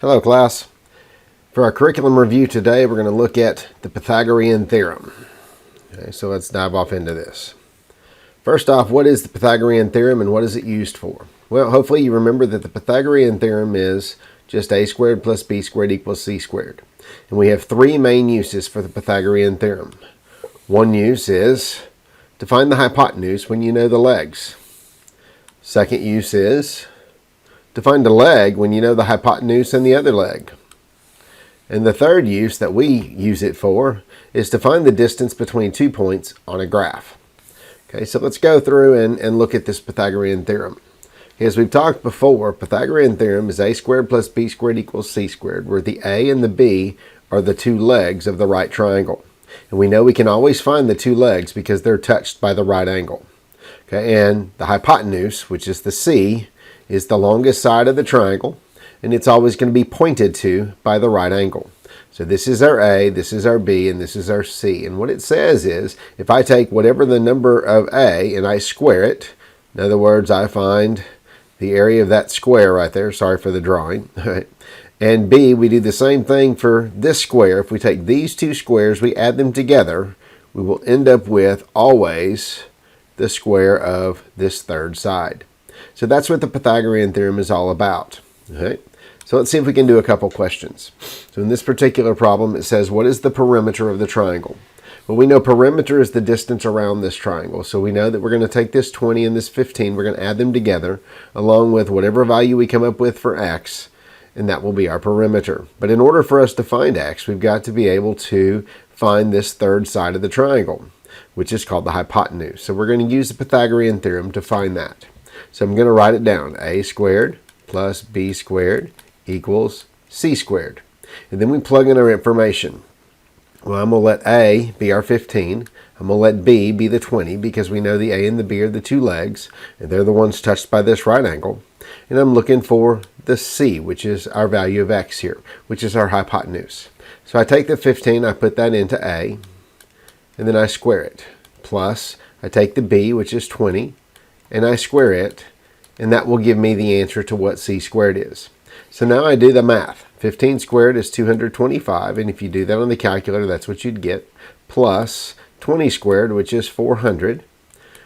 Hello class. For our curriculum review today, we're going to look at the Pythagorean theorem. Okay, so let's dive off into this. First off, what is the Pythagorean theorem and what is it used for? Well, hopefully you remember that the Pythagorean theorem is just a squared plus b squared equals c squared. And we have three main uses for the Pythagorean theorem. One use is to find the hypotenuse when you know the legs. Second use is to find a leg when you know the hypotenuse and the other leg. And the third use that we use it for is to find the distance between 2 points on a graph. Okay, so let's go through and look at this Pythagorean theorem. As we've talked before, Pythagorean theorem is a squared plus b squared equals c squared, where the a and the b are the two legs of the right triangle. And we know we can always find the two legs because they're touched by the right angle. Okay, and the hypotenuse, which is the c, is the longest side of the triangle, and it's always going to be pointed to by the right angle. So this is our A, this is our B, and this is our C. And what it says is, if I take whatever the number of A and I square it, in other words, I find the area of that square right there, sorry for the drawing, and B, we do the same thing for this square. If we take these two squares, we add them together, we will end up with always the square of this third side. So that's what the Pythagorean theorem is all about. Okay? So let's see if we can do a couple questions. So in this particular problem, it says, what is the perimeter of the triangle? Well, we know perimeter is the distance around this triangle. So we know that we're going to take this 20 and this 15, we're going to add them together, along with whatever value we come up with for x, and that will be our perimeter. But in order for us to find x, we've got to be able to find this third side of the triangle, which is called the hypotenuse. So we're going to use the Pythagorean theorem to find that. So I'm going to write it down. A squared plus b squared equals c squared. And then we plug in our information. Well, I'm going to let A be our 15. I'm going to let B be the 20 because we know the A and the B are the two legs, and they're the ones touched by this right angle. And I'm looking for the C, which is our value of x here, which is our hypotenuse. So I take the 15, I put that into A, and then I square it. Plus, I take the B, which is 20, and I square it, and that will give me the answer to what c squared is. So now I do the math. 15 squared is 225, and if you do that on the calculator, that's what you'd get, plus 20 squared, which is 400,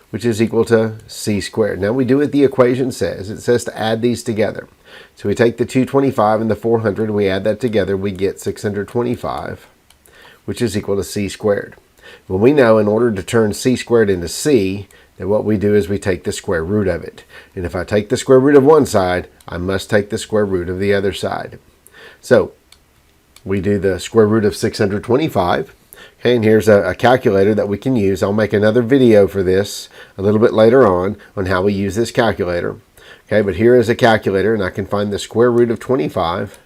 which is equal to c squared. Now we do what the equation says. It says to add these together. So we take the 225 and the 400, and we add that together, we get 625, which is equal to c squared. Well, we know in order to turn c squared into c, that what we do is we take the square root of it. And if I take the square root of one side, I must take the square root of the other side. So we do the square root of 625. Okay, and here's a calculator that we can use. I'll make another video for this a little bit later on how we use this calculator. Okay, but here is a calculator, and I can find the square root of 25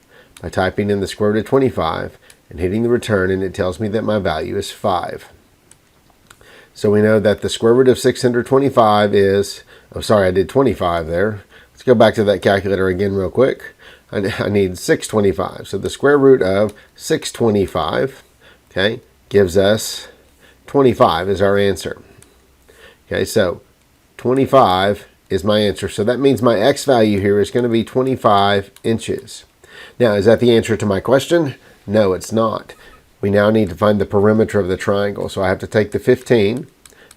by typing in the square root of 25 and hitting the return, and it tells me that my value is 5. So we know that the square root of 625 is, oh sorry, I did 25 there. Let's go back to that calculator again real quick. I need 625. So the square root of 625, okay, gives us 25 is our answer. Okay, so 25 is my answer. So that means my x value here is going to be 25 inches. Now, is that the answer to my question? No, it's not. We now need to find the perimeter of the triangle. So I have to take the 15,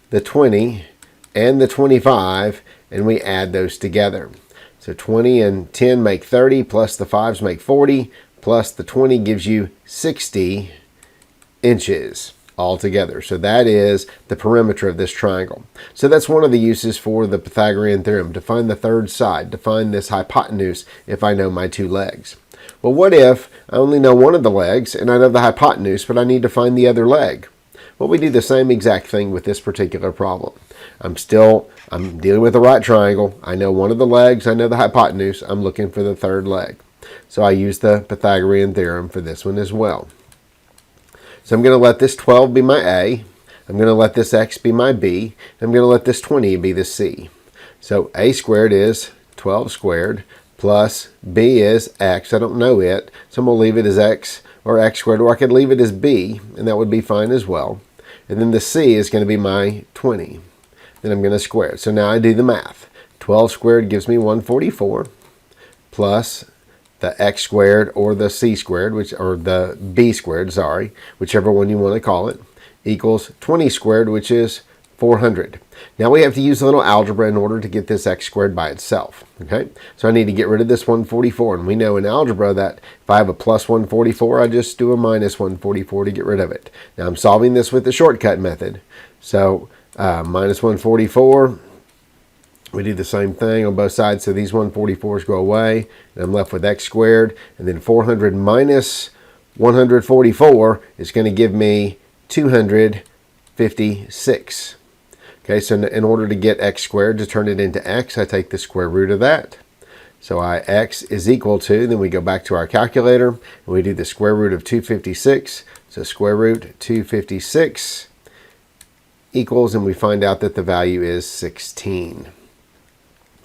the 20, and the 25, and we add those together. So 20 and 10 make 30, plus the 5s make 40, plus the 20 gives you 60 inches altogether. So that is the perimeter of this triangle. So that's one of the uses for the Pythagorean theorem, to find the third side, to find this hypotenuse if I know my two legs. Well, what if I only know one of the legs and I know the hypotenuse, but I need to find the other leg? Well, we do the same exact thing with this particular problem. I'm dealing with the right triangle. I know one of the legs, I know the hypotenuse. I'm looking for the third leg. So I use the Pythagorean theorem for this one as well. So I'm going to let this 12 be my A. I'm going to let this x be my B. I'm going to let this 20 be the C. So A squared is 12 squared. Plus b is x. I don't know it, so I'm going to leave it as x or x squared, or I could leave it as b, and that would be fine as well. And then the c is going to be my 20. Then I'm going to square it. So now I do the math. 12 squared gives me 144, plus the x squared or the c squared, or the b squared, sorry, whichever one you want to call it, equals 20 squared, which is 400. Now we have to use a little algebra in order to get this x squared by itself. Okay, so I need to get rid of this 144, and we know in algebra that if I have a plus 144, I just do a minus 144 to get rid of it. Now I'm solving this with the shortcut method. So minus 144, we do the same thing on both sides, so these 144s go away, and I'm left with x squared, and then 400 minus 144 is going to give me 256. Okay, so in order to get x squared, to turn it into x, I take the square root of that. So x is equal to, then we go back to our calculator, and we do the square root of 256. So square root 256 equals, and we find out that the value is 16.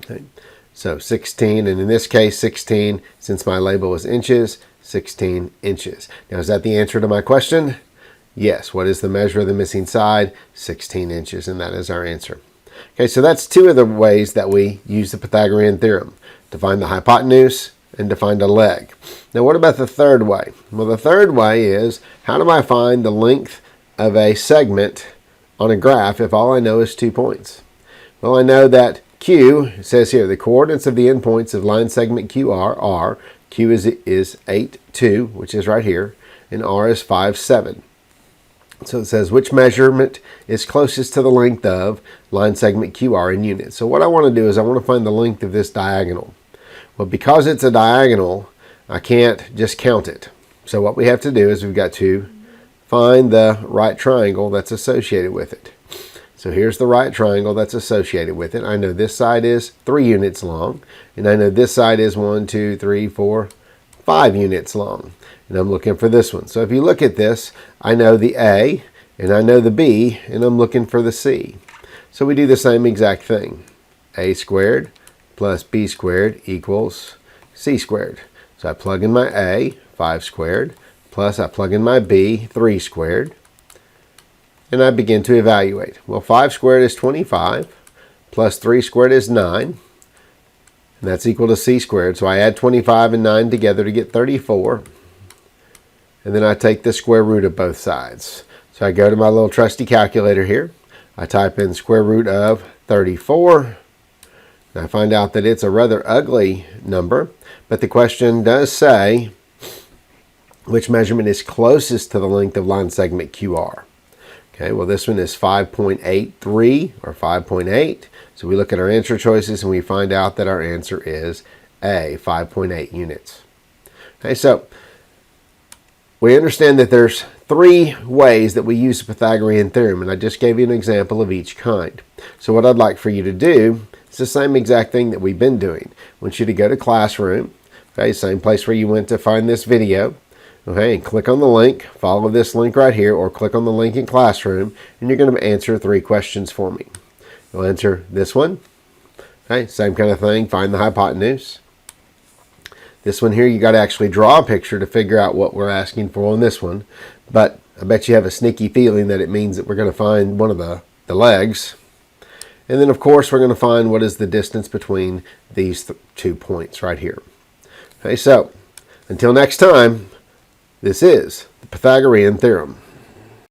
Okay, so 16, and in this case 16, since my label is inches, 16 inches. Now is that the answer to my question? Yes. What is the measure of the missing side? 16 inches, and that is our answer. Okay, so that's two of the ways that we use the Pythagorean theorem, to find the hypotenuse and to find a leg. Now what about the third way? Well, the third way is, how do I find the length of a segment on a graph if all I know is 2 points? Well, I know that Q, it says here, the coordinates of the endpoints of line segment QR are, Q is 8, 2, which is right here, and R is 5, 7. So it says which measurement is closest to the length of line segment QR in units. So what I want to do is I want to find the length of this diagonal. Well, because it's a diagonal, I can't just count it. So what we have to do is we've got to find the right triangle that's associated with it. So here's the right triangle that's associated with it. I know this side is 3 units long, and I know this side is 1, 2, 3, 4, 5 units long. And I'm looking for this one. So if you look at this, I know the A, and I know the B, and I'm looking for the C. So we do the same exact thing. A squared plus B squared equals C squared. So I plug in my A, 5 squared, plus I plug in my B, 3 squared, and I begin to evaluate. Well, 5 squared is 25, plus 3 squared is 9, and that's equal to C squared. So I add 25 and 9 together to get 34. And then I take the square root of both sides. So I go to my little trusty calculator here. I type in square root of 34. And I find out that it's a rather ugly number, but the question does say which measurement is closest to the length of line segment QR. Okay, well this one is 5.83 or 5.8. So we look at our answer choices and we find out that our answer is A, 5.8 units. Okay, so we understand that there's 3 ways that we use the Pythagorean theorem, and I just gave you an example of each kind. So what I'd like for you to do is the same exact thing that we've been doing. I want you to go to Classroom, okay, same place where you went to find this video, okay, and click on the link, follow this link right here, or click on the link in Classroom, and you're going to answer 3 questions for me. You'll answer this one, okay, same kind of thing, find the hypotenuse. This one here, you got to actually draw a picture to figure out what we're asking for on this one. But I bet you have a sneaky feeling that it means that we're going to find one of the legs. And then, of course, we're going to find what is the distance between these 2 points right here. Okay, so until next time, this is the Pythagorean theorem.